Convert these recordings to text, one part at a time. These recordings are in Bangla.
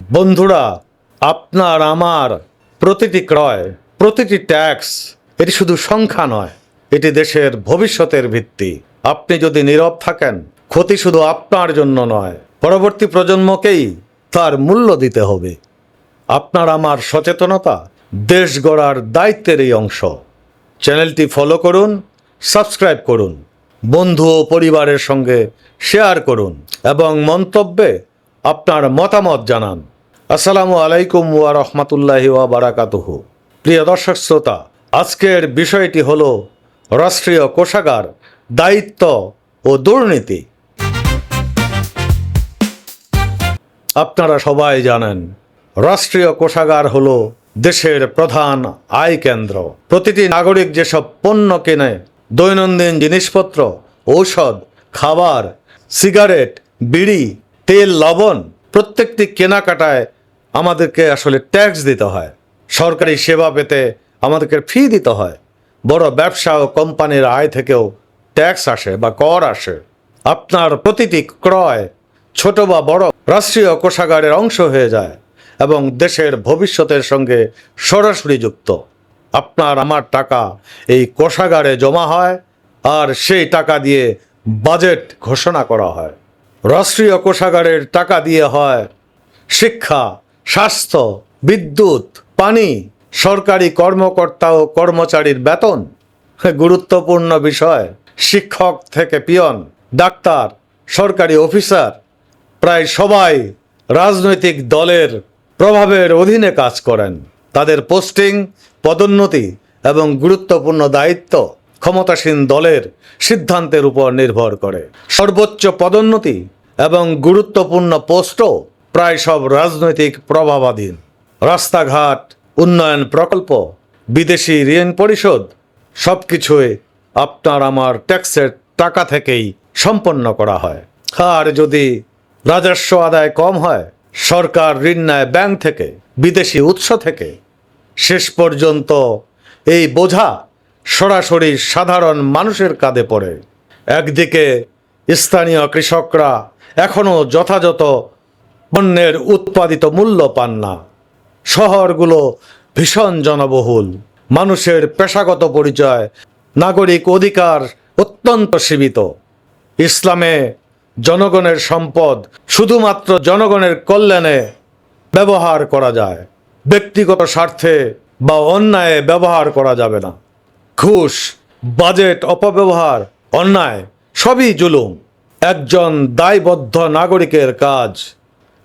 বন্ধুরা, আপনার আমার প্রতিটি ক্রয়, প্রতিটি ট্যাক্স এটি শুধু সংখ্যা নয়, এটি দেশের ভবিষ্যতের ভিত্তি। আপনি যদি নীরব থাকেন, ক্ষতি শুধু আপনার জন্য নয়, পরবর্তী প্রজন্মকেই তার মূল্য দিতে হবে। আপনার আমার সচেতনতা দেশ গড়ার দায়িত্বের এই অংশ। চ্যানেলটি ফলো করুন, সাবস্ক্রাইব করুন, বন্ধু ও পরিবারের সঙ্গে শেয়ার করুন এবং মন্তব্যে আপনার মতামত জানান। আসসালামু আলাইকুম ওয়া রাহমাতুল্লাহি ওয়া বারাকাতুহু। প্রিয় দর্শক শ্রোতা, আজকের বিষয়টি হলো রাষ্ট্রীয় কোষাগার, দায়িত্ব ও দুর্নীতি। আপনারা সবাই জানেন, রাষ্ট্রীয় কোষাগার হলো দেশের প্রধান আয় কেন্দ্র। প্রতিটি নাগরিক যেসব পণ্য কেনে, দৈনন্দিন জিনিসপত্র, ঔষধ, খাবার, সিগারেট, বিড়ি, তেল, লবণ, প্রত্যেকটি কেনাকাটায় আমাদেরকে আসলে ট্যাক্স দিতে হয়। সরকারি সেবা পেতে আমাদেরকে ফি দিতে হয়। বড় ব্যবসা ও কোম্পানির আয় থেকেও ট্যাক্স আসে বা কর আসে। আপনার প্রতিটি ক্রয়, ছোট বা বড়, রাষ্ট্রীয় কোষাগারের অংশ হয়ে যায় এবং দেশের ভবিষ্যতের সঙ্গে সরাসরি যুক্ত। আপনার আমার টাকা এই কোষাগারে জমা হয় আর সেই টাকা দিয়ে বাজেট ঘোষণা করা হয়। রাষ্ট্রীয় কোষাগারের টাকা দিয়ে হয় শিক্ষা, স্বাস্থ্য, বিদ্যুৎ, পানি, সরকারি কর্মকর্তা ও কর্মচারীর বেতন। গুরুত্বপূর্ণ বিষয়, শিক্ষক থেকে পিয়ন, ডাক্তার, সরকারি অফিসার প্রায় সবাই রাজনৈতিক দলের প্রভাবের অধীনে কাজ করেন। তাদের পোস্টিং, পদোন্নতি এবং গুরুত্বপূর্ণ দায়িত্ব ক্ষমতাসীন দলের সিদ্ধান্তের উপর নির্ভর করে। সর্বোচ্চ পদোন্নতি এবং গুরুত্বপূর্ণ পোস্টও প্রায় সব রাজনৈতিক প্রভাবাধীন। রাস্তাঘাট, উন্নয়ন প্রকল্প, বিদেশি ঋণ পরিশোধ সব কিছুই আপনার আমার ট্যাক্সের টাকা থেকেই সম্পন্ন করা হয়। আর যদি রাজস্ব আদায় কম হয়, সরকার ঋণ নেয় ব্যাংক থেকে, বিদেশি উৎস থেকে। শেষ পর্যন্ত এই বোঝা সরাসরি সাধারণ মানুষের কাঁধে পড়ে। একদিকে স্থানীয় কৃষকরা এখনও যথাযথ পণ্যের উৎপাদিত মূল্য পান না। শহরগুলো ভীষণ জনবহুল, মানুষের পেশাগত পরিচয়, নাগরিক অধিকার অত্যন্ত সীমিত। ইসলামে জনগণের সম্পদ শুধুমাত্র জনগণের কল্যাণে ব্যবহার করা যায়, ব্যক্তিগত স্বার্থে বা অন্যায়ে ব্যবহার করা যাবে না। ঘুষ, বাজেট অপব্যবহার, অন্যায় সবই জুলুম। একজন দায়বদ্ধ নাগরিকের কাজ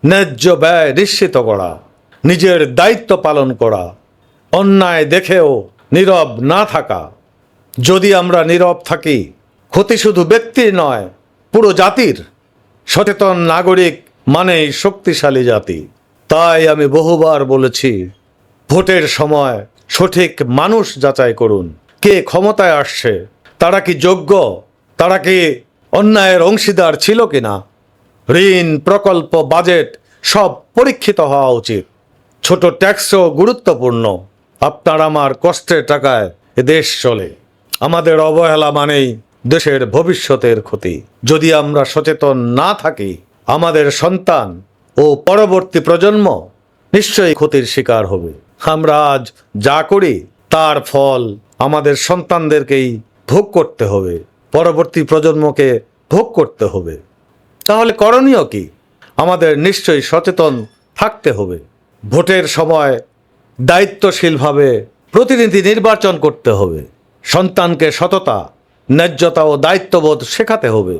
ন্যায্য ব্যয় নিশ্চিত করা, নিজের দায়িত্ব পালন করা, অন্যায় দেখেও নীরব না থাকা। যদি আমরা নীরব থাকি, ক্ষতি শুধু ব্যক্তির নয়, পুরো জাতির। সচেতন নাগরিক মানেই শক্তিশালী জাতি। তাই আমি বহুবার বলেছি, ভোটের সময় সঠিক মানুষ যাচাই করুন। কে ক্ষমতায় আসছে, তারা কি যোগ্য, তারা কি অন্যায়ের অংশীদার ছিল কিনা। ঋণ, প্রকল্প, বাজেট সব পরীক্ষিত হওয়া উচিত। ছোট ট্যাক্সও গুরুত্বপূর্ণ। আপনার আমার কষ্টের টাকায় এ দেশ চলে। আমাদের অবহেলা মানেই দেশের ভবিষ্যতের ক্ষতি। যদি আমরা সচেতন না থাকি, আমাদের সন্তান ও পরবর্তী প্রজন্ম নিশ্চয়ই ক্ষতির শিকার হবে। আমরা আজ যা করি তার ফল আমাদের সন্তানদেরকেই ভোগ করতে হবে, পরবর্তী প্রজন্মকে ভোগ করতে হবে। তাহলে করণীয় কি? আমাদের নিশ্চয়ই সচেতন থাকতে হবে। ভোটের সময় দায়িত্বশীলভাবে প্রতিনিধি নির্বাচন করতে হবে। সন্তানকে সততা, ন্যায্যতা ও দায়িত্ববোধ শেখাতে হবে।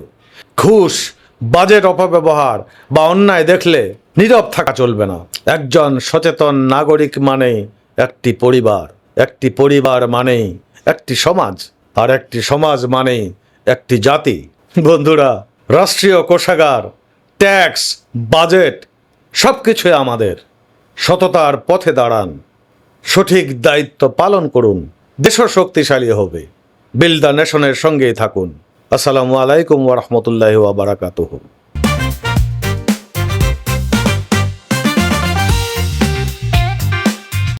ঘুষ, বাজেট অপব্যবহার বা অন্যায় দেখলে নীরব থাকা চলবে না। একজন সচেতন নাগরিক মানেই একটি পরিবার, একটি পরিবার মানেই একটি সমাজ, আর একটি সমাজ মানেই একটি জাতি। বন্ধুরা, রাষ্ট্রীয় কোষাগার, ট্যাক্স, বাজেট সব কিছুই আমাদের। সততার পথে দাঁড়ান, সঠিক দায়িত্ব পালন করুন, দেশও শক্তিশালী হবে। বিল্ড দ্য নেশনের সঙ্গেই থাকুন। আসসালামু আলাইকুম ওয়া রাহমাতুল্লাহি ওয়া বারাকাতুহু।